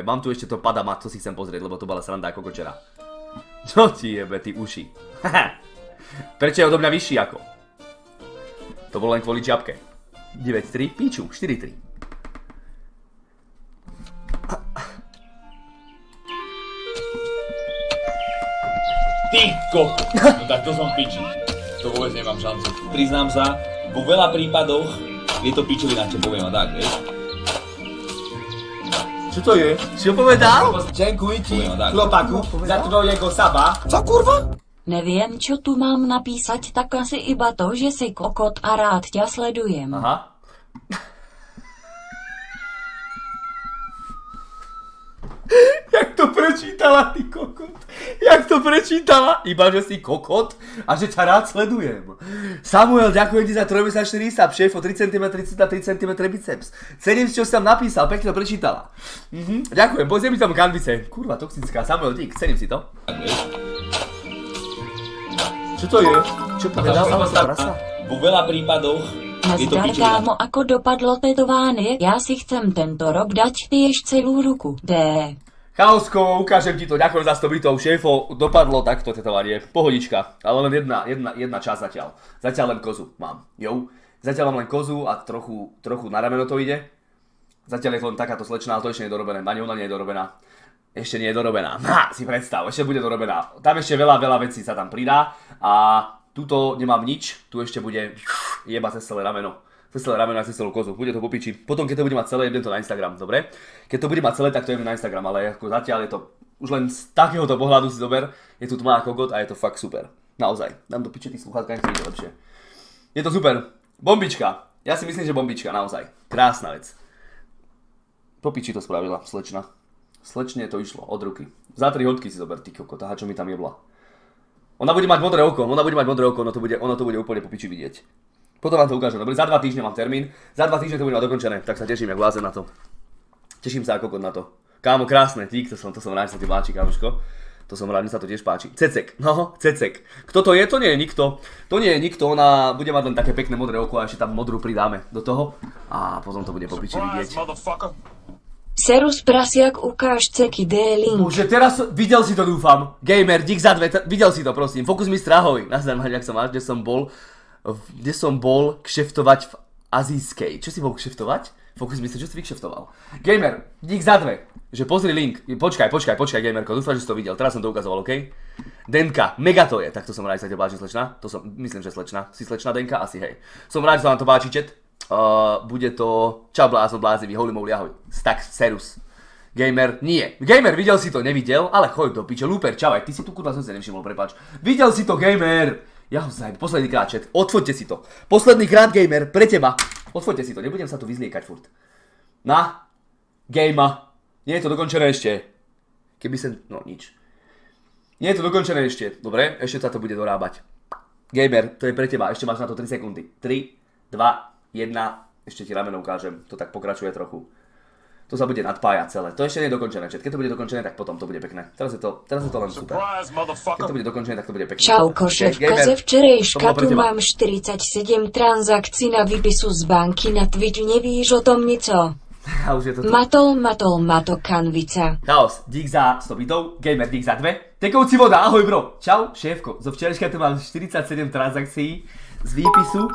Mám tu ešte to Padama, to si chcem pozrieť, lebo to bola sranda ako kočera. Čo ti jebe, ty uši? Prečo je odo mňa vyšší ako? To bolo len kvôli čiapke. 9-3, piču, 4-3. Ty koko! No tak to som piči. To vôbec nemám šancu. Priznám sa, vo veľa prípadoch je to pičovina, čo poviem a tak, vieš? Čo to je? Čo povedal? Dziękuję ci, chłopaku, za twojego saba. Co kurwa? Neviem, čo tu mám napísať, tak asi iba to, že si kokot a rád ťa sledujem. Aha. Jak to prečítala, ty kokot? Jak to prečítala? Iba, že si kokot a že ťa rád sledujem. Samuel, ďakujem ti za 3-mesačný rýsap, šéfo, 3 cm, 3 cm biceps. Cením si, čo si tam napísal, pekne to prečítala. Ďakujem, pozrie mi tam kanvice. Kurva, toxická. Samuel, dík, cením si to. Čo to je? Čo povedal? Vo veľa prípadoch je to Nazdar, pičovina. kámo, ako dopadlo tetování. Já si chcem tento rok dať tiež celú ruku. D. Chaosko, ukážem ti to, ďakujem za 100 bitov, šéfo, dopadlo takto tetovanie, pohodička, ale len jedna časť zatiaľ. Zatiaľ len kozu mám, jo. Zatiaľ mám len kozu a trochu na rameno to ide. Zatiaľ je to len takáto slečná, ale to ešte nie je dorobené, ani ona nie je dorobená. Ešte nie je dorobená, si predstav, ešte bude dorobená. Tam ešte veľa vecí sa tam pridá a tuto nemám nič, tu ešte bude jeba cez celé rameno. Cez celé rameno a cez celú kozu, bude to po piči. Potom keď to bude mať celé, idem to na Instagram, dobre? Keď to bude mať celé, tak to idem na Instagram, ale ako zatiaľ je to, už len z takéhoto pohľadu si zober, je tu tmavá kokot a je to fakt super. Naozaj, dám do piči tých sluchátka, nech to ide lepšie. Je to super, bombička, ja si myslím, že bombička, naozaj, krásna vec. Po piči to spravila, slečna. Slečne to išlo, od ruky. Za 3 hodky si zober, ty kokot, aha, čo mi tam jebla. Ona bude mať modré oko, ono to bude úplne po piči vidieť. Potom vám to ukážem, dobre, za 2 týždne mám termín, za 2 týždne to bude mať dokončené, tak sa teším, jak vlázem na to. Teším sa ako kokot na to. Kámo, krásne, ty, to som rád, že sa ti páči, kámoško. To som rád, že sa to tiež páči. Cecek, no, Cecek. Kto to je? To nie je nikto. To nie je nikto, ona bude mať len také pekné modré oko a ešte tam modrú pridáme do toho. A potom to bude po piči vidieť. Serus prasiak, ukáž ceky, D-link. Bože, teraz videl si to, dúfam. Gamer, dík za 2, videl si to, prosím. Fokus mi strahoj. Nazdar, jak sa máš, kde som bol kšeftovať v azijskej. Čo si bol kšeftovať? Fokus mi, čo si vykšeftoval? Gamer, dík za 2. Že pozri link. Počkaj, gamerko, dúfam, že si to videl. Teraz som to ukazoval, OK? Denka, mega to je. Tak to som rád, že sa te páči, slečna. To som, myslím, že slečna. Si slečna, Denka? Asi, hej. Som rád, že sa vám to páči, chat. Bude to... Čau, som blázivý, holy moly, ahoj. Tak, serus. Gamer, nie. Gamer, videl si to, nevidel, ale choď do piče. Lúper, čau, aj ty si tu, kurva, som si nevšimol, prepáč. Videl si to, gamer. Ja ho zajím, posledný krát, chat. Odfoďte si to. Posledný krát, gamer, pre teba. Odfoďte si to, nebudem sa tu vyzliekať furt. Na. Gamea. Nie je to dokončené ešte. Keby sa... No, nič. Nie je to dokončené ešte. Dobre, ešte sa to bude dorábať. Gamer, to je pre teba, ešte máš na to 3 sekundy. 3, 2, 1, ešte ti rameno ukážem, to tak pokračuje trochu. To sa bude nadpájať celé, to ešte nie je dokončené, keď to bude dokončené, tak potom to bude pekné. Teraz je to len super. Keď to bude dokončené, tak to bude pekné. Čauko, šéfka, ze včerejška tu mám 47 transakcií na výpisu z banky na Twitch, nevíš o tom nico? A už je to tu. Mato, kanvica. Chaos, dík za 100 bitov, gamer, dík za 2. Tekovci voda, ahoj bro. Čau, šéfko, zo včerejška tu mám 47 transakcií z výpisu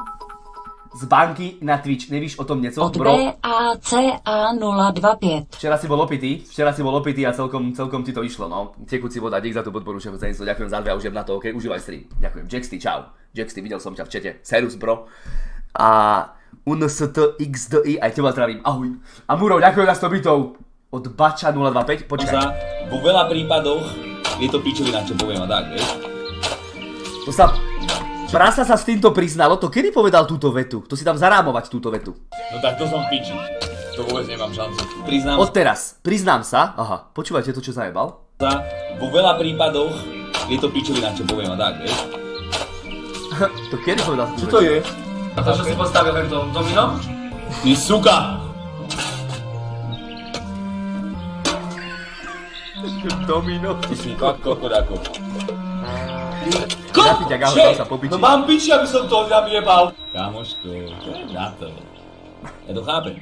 z banky na Twitch, nevíš o tom nieco, od bro? BACA025. Včera si bol opitý a celkom ti to išlo, no. Tekúci voda, dík za tú podporu, šéfo, ďakujem za 2 a už na to, ok, užívaj stream. Ďakujem, Jaxty, čau. Jaxty, videl som ťa v čete, serus, bro. A UNSTXDI, aj teba zdravím, ahoj. A Muro, ďakujem za 100 bitov. Od Bača025, počkaj. Vo veľa prípadoch je to pičovina, čo poviem a tak, vieš? To sa... Prasa sa s týmto priznalo, to kedy povedal túto vetu? To si tam zarámovať túto vetu. No tak to som piči. To vôbec nemám šancu. Priznám Odteraz, priznám sa, aha, počúvajte to, čo zajebal. sa, vo veľa prípadoch je to pičovina, čo poviem a tak, vieš? To kedy povedal? Čo to je? A to, čo si postavil tento domino? Ty suka! Domino. Ty si kokodáko. No mám piči, aby som to vyjebal. Kamoško, to je na to. Ja to chápem.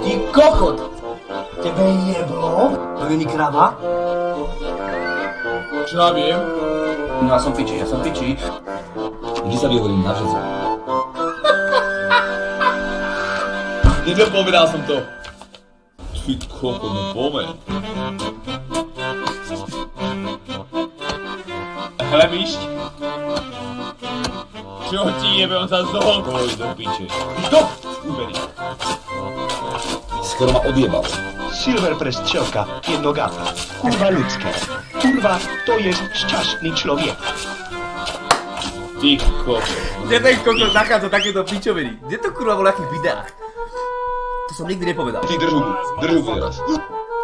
Ty kokot! Tebe jeblo? To není krava? Čo ja viem? No ja som piči. Vždy sa vyhodím na všetko. Nedopovedal som to. Ty kokot, no pomeň. Hlebišť? Čo ti jebe, on sa zohol? Poj do piče. Kto? Uberi. Skoro ma odjebal. Silver Prestřelka, jednogáta. Kurva ľudské. Kurva, to je šťastný človek. Ty kokot. Kde ten kokot nachádza takéto pičoviny? Kde to kurva bolo v akých videách? To som nikdy nepovedal. Ty drž hubu teraz.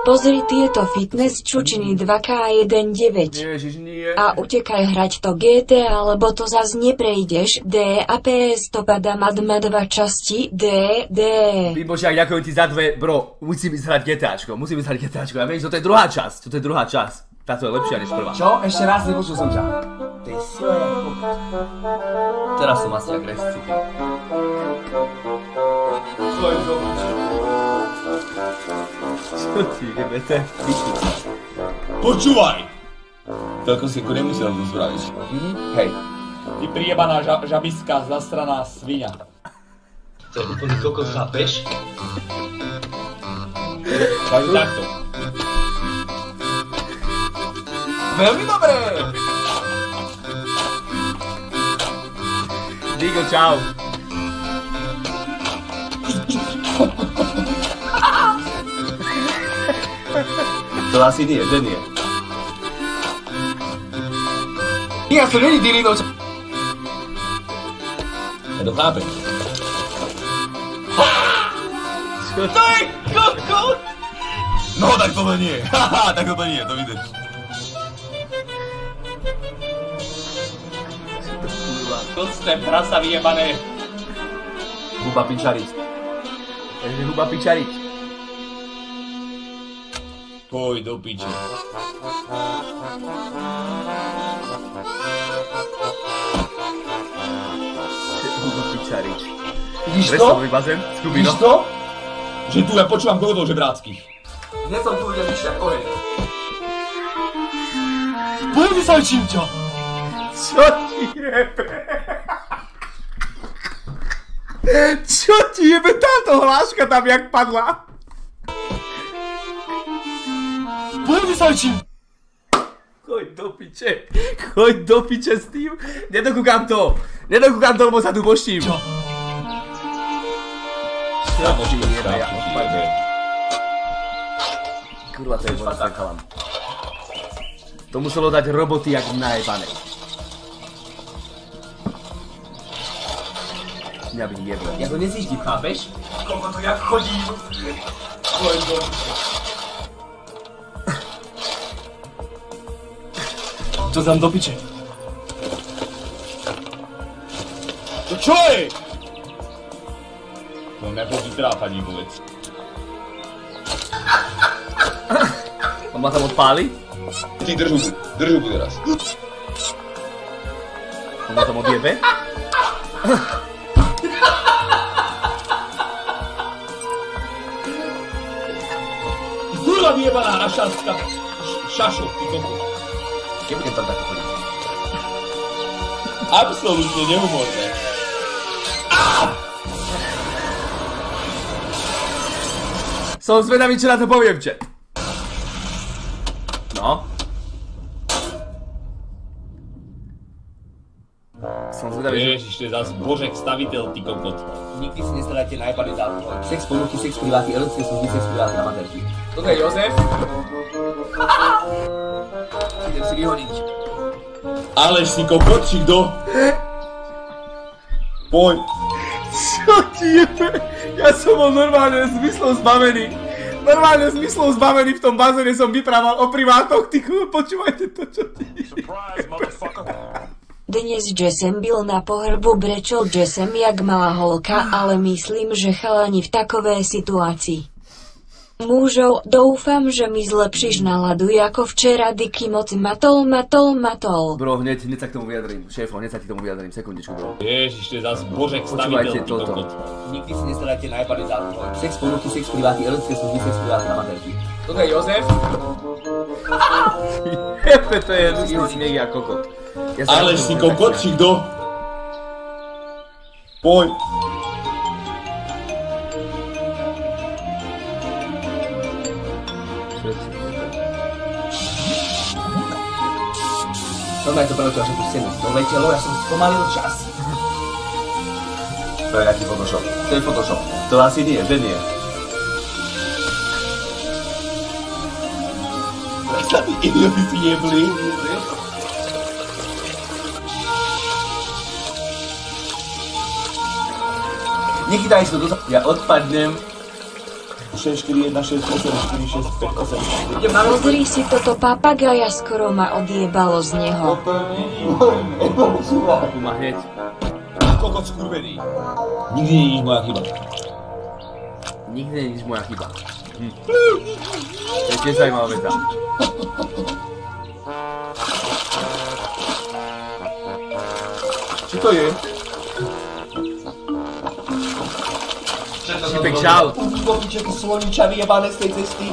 Pozri tieto fitness čučiny 2K19 Ježiš, nie. a utekaj hrať to GT, alebo to zas neprejdeš. D a PS to pada Madma 2 časti. D. Výbožiak, ďakujem ti za dve, bro, musím ísť hrať GTAčko, ja viem, že toto je druhá časť, táto je lepšia než prvá. Čo? Ešte raz, nepočul som ťa. Ty si ako... Teraz som asi agresívny. Čo ti jebe, to je piči. Počúvaj! Toľko si ako nemusel to spraviť. Hej. Ty prijebaná žabiska, zastraná svinia. To je úplný kokot, chápeš? Dajú takto. Veľmi dobré! Digo, čau. To asi nie, že nie. Ja to není Dilino, čo... Ja to chápem. To je kokot! No, tak toto nie. Haha, tak toto nie, to vidíš. To ste prasa vyjebané. Huba pičariť. Takže huba pičariť. Poj do piče. Huba pičariť. Vidíš to? Restový bazén, Skubino. Vidíš to? Že tu ja počúvam kokotov žebráckých. Hneď som tu videl vyššia oheň. Pojď sa čím ťa. Čo ti jebe? Čo ti jebe? Táto hláška tam jak padla? Pojď sa čím. Choď do piče s tým. Nedokúkam to, lebo sa tu boštím. Čo? Čo ti jebe, ja odpadnem. Kurva, to je voda, chalan. To muselo dať roboty jak najebané. Mňa by jeblo. Ja to nezjištím, chápeš? Koľko to jak chodím. To dám do piče. To čo je? To mňa chodí trápať, vôbec. On ma tam odpáli? Ty drž hubu teraz. On ma tam odjebe? Kurva vyjebaná rašanská šašo, ty kokot. Keď budem tam takto chodiť? Absolútne nehumorné. Som zvedavý, čo na to poviem, chat. No. Som zvedavý, že... Ježiš, to je zás božek staviteľ, ty kokot. Nikdy si nestradajte najebany dávky. Sex ponuky, sex priváty, erotické služby, sex priváty, amatérky. Toto je Jozef. Idem si vyhodiť. Alež si kokotčík do... Poď. Čo ti jebe? Ja som bol normálne zmyslov zbavený. V tom bazéne som vyprával o privátoch, ty počúvajte to, čo ti jebe. Dnes Jessem byl na pohrbu, brečel Jessem jak malá holka, ale myslím, že chalani v takové situácii. Mužo, doufám, že mi zlepšíš náladu, ako včera Dicky moc matol. Bro, hneď sa k tomu vyjadrím. Šéfo, hneď sa k tomu vyjadrím. Sekundičku, bro. Ježiš, to je zás božek Počúvajte staviteľ. toto. Nikdy si nestarajte najebali za alkohol. Sex ponuky, sex priváty, erotické služby, sex priváty, amatérky. Toto je Jozef. Jepe, to je hnusný smiech ja kokot. Ale si kokot, či kto? Poď. Normálne to preletelo všetku scénu. To letelo, ja som spomalil čas. To je nejaký Photoshop. To je Photoshop. To asi nie, že nie. Sa tí idioti si jebli. Nechytaj si to, ja odpadnem. 6, 4, 1, 6, 8, 4, 6, 5, 8. Idem na rozvoj. Pozri si toto papagaja, skoro ma odjebalo z neho. Tu má hneď. Kokot skurvený. Nikdy nie je nič moja chyba. Nikdy nie je nič moja chyba. To je tiež zaujímavá veta. Čo to je? Šipek, čau. Popiče, ty sloniča vyjebané z tej cesty.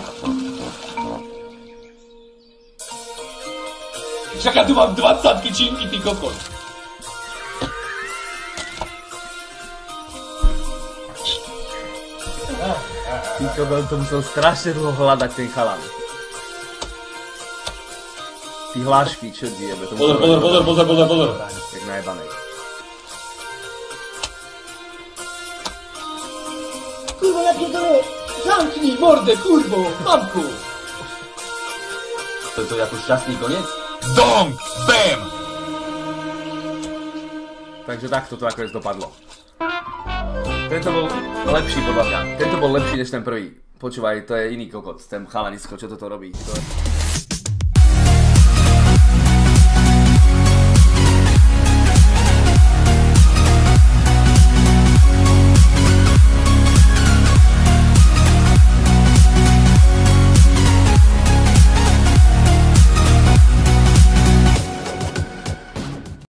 Však ja tu mám 20 činky, ty kokot. Ty kokot, to musel strašne dlho hľadať ten chalan. Ty hlášky, čo diebe. Pozor. Jak najebanej. Kurwa, ja pierdolę! Zamknij mordę, kurwo! Mamku! To je ako šťastný koniec? Dong! Bam! Takže takto to nakoniec dopadlo. Tento bol lepší podľa mňa. Tento bol lepší než ten prvý. Počúvaj, to je iný kokot, ten chalanisko, čo toto robí. To je...